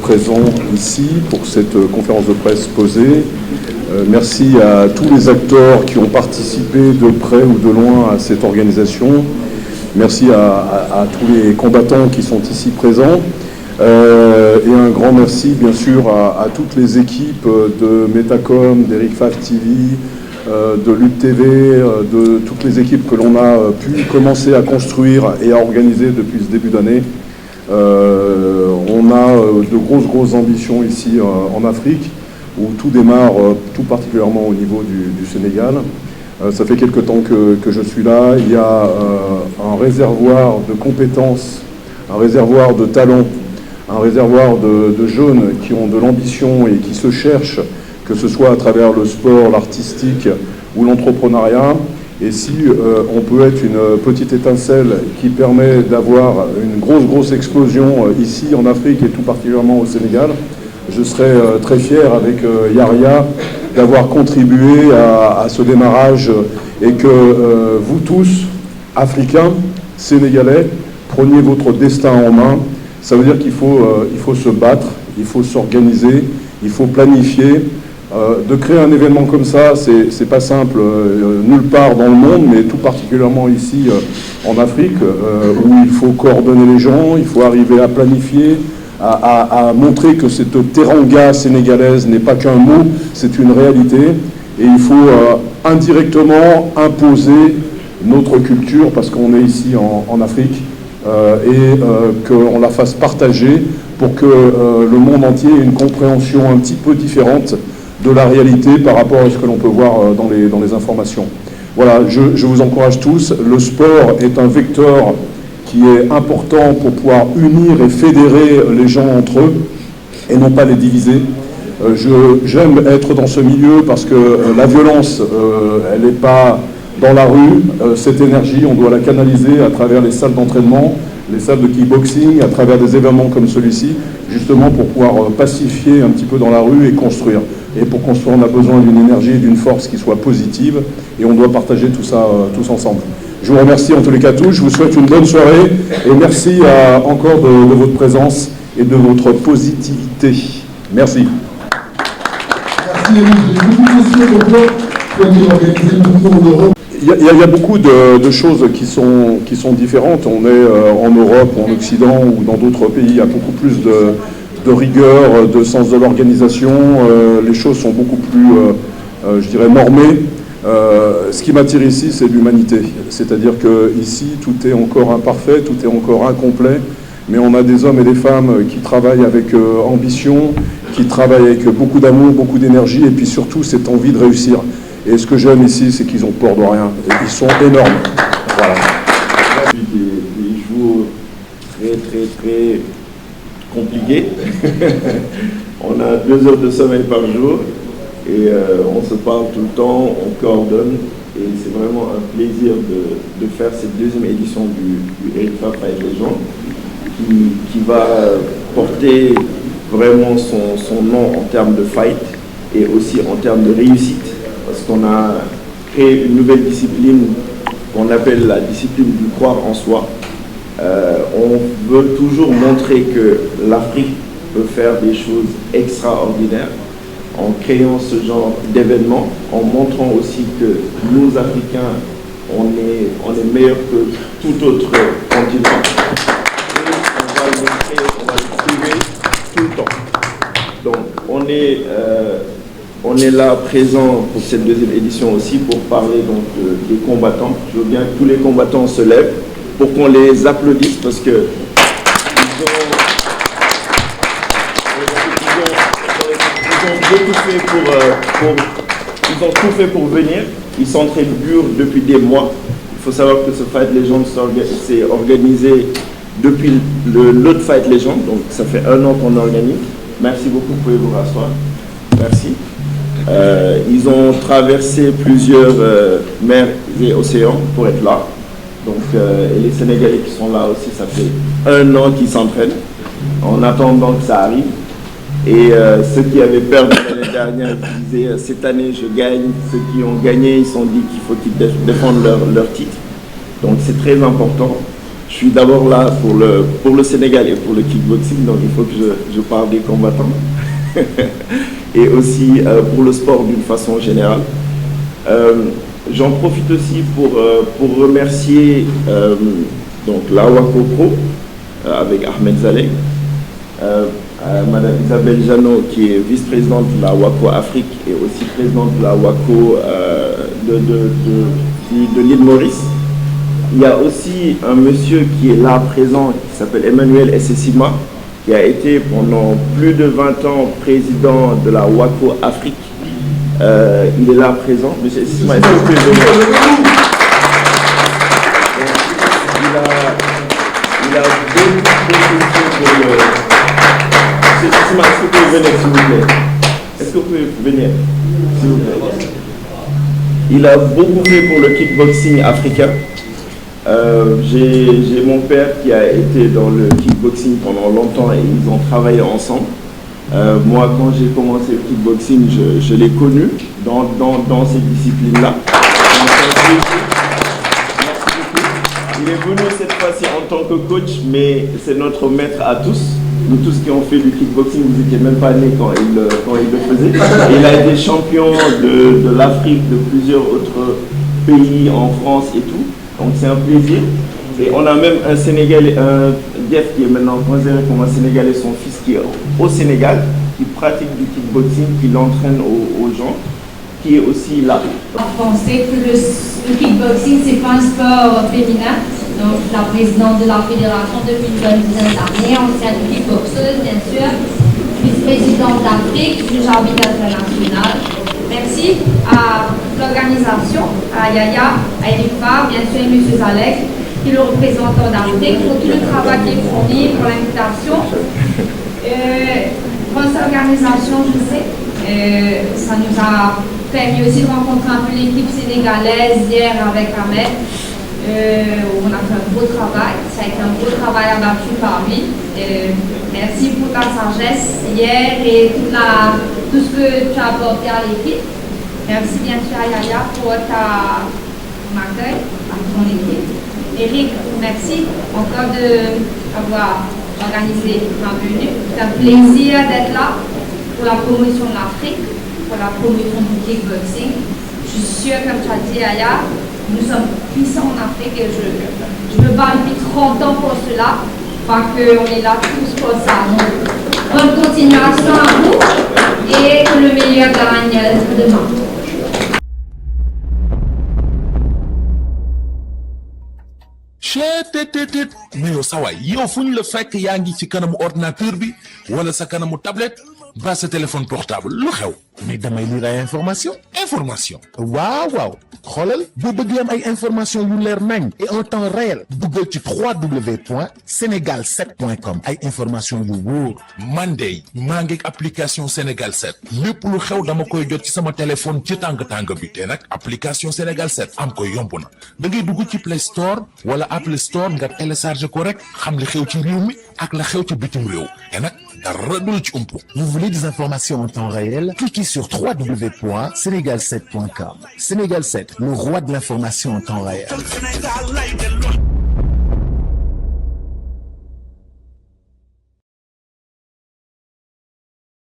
présent ici pour cette conférence de presse posée. Merci à tous les acteurs qui ont participé de près ou de loin à cette organisation. Merci à tous les combattants qui sont ici présents. Et un grand merci, bien sûr, à toutes les équipes de Metacom, d'Eric Favre TV, de Lutte TV, de toutes les équipes que l'on a pu commencer à construire et à organiser depuis ce début d'année. On a de grosses ambitions ici en Afrique, où tout démarre tout particulièrement au niveau du Sénégal. Ça fait quelque temps que je suis là. Il y a un réservoir de compétences, un réservoir de talents, un réservoir de jeunes qui ont de l'ambition et qui se cherchent, que ce soit à travers le sport, l'artistique ou l'entrepreneuriat. Et si on peut être une petite étincelle qui permet d'avoir une grosse explosion ici en Afrique et tout particulièrement au Sénégal, je serais très fier avec Yaria d'avoir contribué à ce démarrage et que vous tous, Africains, Sénégalais, preniez votre destin en main. Ça veut dire qu'il faut se battre, il faut s'organiser, il faut planifier. De créer un événement comme ça, c'est pas simple nulle part dans le monde, mais tout particulièrement ici en Afrique, où il faut coordonner les gens, il faut arriver à planifier, à montrer que cette teranga sénégalaise n'est pas qu'un mot, c'est une réalité, et il faut indirectement imposer notre culture, parce qu'on est ici en Afrique, et qu'on la fasse partager pour que le monde entier ait une compréhension un petit peu différente de la réalité par rapport à ce que l'on peut voir dans les informations. Voilà, je vous encourage tous. Le sport est un vecteur qui est important pour pouvoir unir et fédérer les gens entre eux et non pas les diviser. J'aime être dans ce milieu parce que la violence, elle n'est pas dans la rue. Cette énergie, on doit la canaliser à travers les salles d'entraînement, les salles de kickboxing, à travers des événements comme celui-ci, justement pour pouvoir pacifier un petit peu dans la rue et construire. Et pour construire, on a besoin d'une énergie et d'une force qui soit positive, et on doit partager tout ça tous ensemble. Je vous remercie en tous les cas tous, je vous souhaite une bonne soirée, et merci encore de votre présence et de votre positivité. Merci. Il y a beaucoup de choses qui sont différentes. On est en Europe ou en Occident ou dans d'autres pays, il y a beaucoup plus de rigueur, de sens de l'organisation. Les choses sont beaucoup plus, je dirais, normées. Ce qui m'attire ici, c'est l'humanité. C'est-à-dire qu'ici, tout est encore imparfait, tout est encore incomplet, mais on a des hommes et des femmes qui travaillent avec ambition, qui travaillent avec beaucoup d'amour, beaucoup d'énergie, et puis surtout cette envie de réussir. Et ce que j'aime ici, c'est qu'ils ont peur de rien. Et ils sont énormes. Voilà. Des jours très compliqués. On a 2 heures de sommeil par jour et on se parle tout le temps, on coordonne. Et c'est vraiment un plaisir de faire cette 2e édition du Eric Favre Fight Legends qui va porter vraiment son nom en termes de fight et aussi en termes de réussite. Parce qu'on a créé une nouvelle discipline qu'on appelle la discipline du croire en soi. On veut toujours montrer que l'Afrique peut faire des choses extraordinaires en créant ce genre d'événements, en montrant aussi que nous, Africains, on est meilleurs que tout autre continent. Et on va le montrer, on va le prouver tout le temps. Donc, on est là présent pour cette 2e édition aussi pour parler donc des combattants. Je veux bien que tous les combattants se lèvent pour qu'on les applaudisse parce que ils ont tout fait pour venir. Ils s'entraînent dur depuis des mois. Il faut savoir que ce Fight Legends s'est organisé depuis l'autre Fight Legends, donc ça fait 1 an qu'on organise. Merci beaucoup, pouvez vous rasseoir. Merci. Ils ont traversé plusieurs mers et océans pour être là. Donc, et les Sénégalais qui sont là aussi, ça fait 1 an qu'ils s'entraînent en attendant que ça arrive. Et ceux qui avaient perdu l'année dernière, ils disaient cette année je gagne. Ceux qui ont gagné, ils se sont dit qu'il faut qu'ils défendent leur titre. Donc c'est très important. je suis d'abord là pour le Sénégal et pour le kickboxing, donc il faut que je parle des combattants. Et aussi pour le sport d'une façon générale. J'en profite aussi pour remercier donc la WACO Pro avec Ahmed Zaleh, Madame Isabelle Janot qui est vice-présidente de la WACO Afrique et aussi présidente de la WACO de l'île Maurice. Il y a aussi un monsieur qui est là présent qui s'appelle Emmanuel Essessima, qui a été pendant plus de 20 ans président de la WACO Afrique. Il est là présent. Monsieur Essessima, est-ce que vous pouvez venir? Il a beaucoup pour le... Monsieur Essessima, est-ce que vous pouvez venir, s'il vous plaît? Est-ce que vous pouvez venir, s'il vous plaît? Il a beaucoup fait pour le kickboxing africain. J'ai mon père qui a été dans le kickboxing pendant longtemps et ils ont travaillé ensemble. Moi, quand j'ai commencé le kickboxing, je l'ai connu dans ces disciplines-là. Il est venu cette fois-ci en tant que coach, mais c'est notre maître à tous. Nous tous qui ont fait du kickboxing, vous n'étiez même pas nés quand il le faisait. Et il a été champion de l'Afrique, de plusieurs autres pays, en France et tout. Donc c'est un plaisir. Et on a même un Sénégalais, un Def qui est maintenant considéré comme un Sénégalais, son fils qui est au Sénégal, qui pratique du kickboxing, qui l'entraîne aux gens, qui est aussi là. On sait que le kickboxing, c'est pas un sport féminin. Donc la présidente de la fédération depuis une bonne dizaine d'années, ancienne kickboxeuse bien sûr, vice-présidente d'Afrique, juge arbitre international. Merci à l'organisation, à Yaya, à Erifa, bien sûr, et M. Zalek, qui est le représentant d'Afrique, pour tout le travail qui est fourni, pour l'invitation. Grosse organisation, je sais. Ça nous a permis aussi de rencontrer un peu l'équipe sénégalaise hier avec Ahmed. On a fait un beau travail. Ça a été un beau travail abattu par lui. Merci pour ta sagesse hier et tout ce que tu as apporté à l'équipe. Merci bien sûr à Yaya pour ton accueil, à ton équipe. Eric, merci encore d'avoir organisé ma venue. C'est un plaisir d'être là pour la promotion de l'Afrique, pour la promotion du kickboxing. Je suis sûre, comme tu as dit Yaya, nous sommes puissants en Afrique et je me bats depuis 30 ans pour cela. Parce qu'on est là tous pour ça. Donc, bonne continuation à vous et que le meilleur gagne demain. mais yow sa waay yow fu ñu la fekk yaa ngi ci kanamu ordinateur bi wala sa kanamu tablette ba sa téléphone portable lu xew mais damay lire ay information waaw xoolal boo bëgg am ay information yu leer nañ et en temps réel duggal ci www.senegal7.com ay information yu wóor man de maa ngi application Sénégal 7 lépp lu xew dama koy jot ci sama téléphone ci tàng bi te nag application Sénégal 7 am ko yomb na da ngay dugg ci Play Store wala Apple Store nga télécharger ko rek xam li xew ci réew mi ak la xew ci bitim réew te nag dara du ci umpu. Vous voulez des informations en temps réel? Cliquez sur www.senegal7.com. Sénégal 7, le roi de l'information en temps réel.